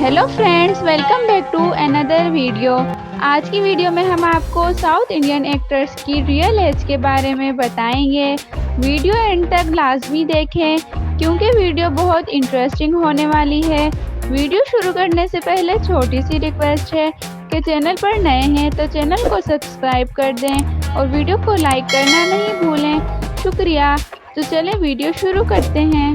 Hello friends, welcome back to another video. आज की video में हम आपको साउथ इंडियन एक्टर्स की रियल एज के बारे में बताएंगे। वीडियो एंड तक लाजमी देखें क्योंकि वीडियो बहुत इंटरेस्टिंग होने वाली है। वीडियो शुरू करने से पहले छोटी सी रिक्वेस्ट है कि चैनल पर नए हैं तो चैनल को सब्सक्राइब कर दें और वीडियो को लाइक करना नहीं भूलें। शुक्रिया। तो चलें वीडियो शुरू करते हैं।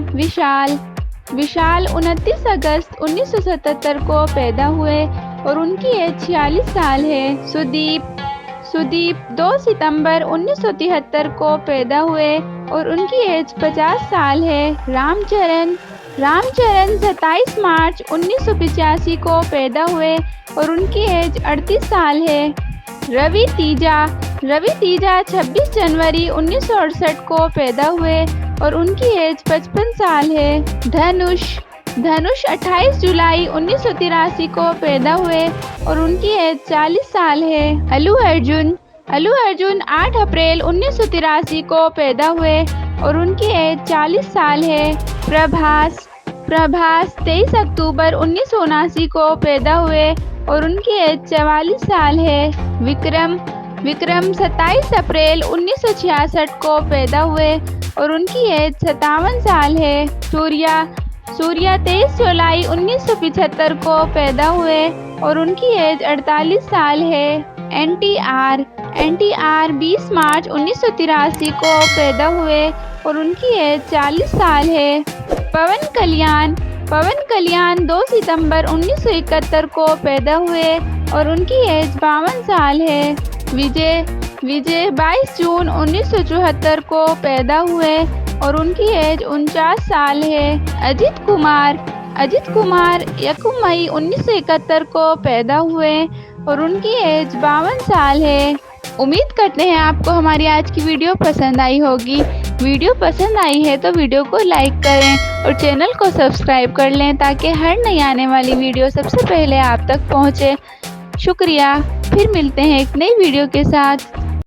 विशाल 29 अगस्त 1977 को पैदा हुए और उनकी एज 46 साल है। सुदीप 2 सितंबर 1973 को पैदा हुए और उनकी एज 50 साल है। रामचरण 27 मार्च 1985 को पैदा हुए और उनकी एज 38 साल है। रवि तीजा 26 जनवरी 1968 को पैदा हुए और उनकी एज 55 साल है। धनुष 28 जुलाई 1983 को पैदा हुए और उनकी एज 40 साल है। अल्लू अर्जुन 8 अप्रैल 1983 को पैदा हुए और उनकी एज 40 साल है। प्रभास 23 अक्टूबर 1979 को पैदा हुए और उनकी एज 44 साल है। विक्रम 27 अप्रैल 1966 को पैदा हुए और उनकी एज 57 साल है। सूर्या 23 जुलाई 1975 को पैदा हुए और उनकी एज 48 साल है। NTR 20 मार्च 1983 को पैदा हुए और उनकी एज 40 साल है। पवन कल्याण 2 सितंबर 1971 को पैदा हुए और उनकी एज 52 साल है। विजय 22 जून 1974 को पैदा हुए और उनकी एज 49 साल है। अजित कुमार 1 मई 1971 को पैदा हुए और उनकी एज 52 साल है। उम्मीद करते हैं आपको हमारी आज की वीडियो पसंद आई होगी। वीडियो पसंद आई है तो वीडियो को लाइक करें और चैनल को सब्सक्राइब कर लें ताकि हर नई आने वाली वीडियो सबसे पहले आप तक पहुंचे। शुक्रिया। फिर मिलते हैं एक नई वीडियो के साथ।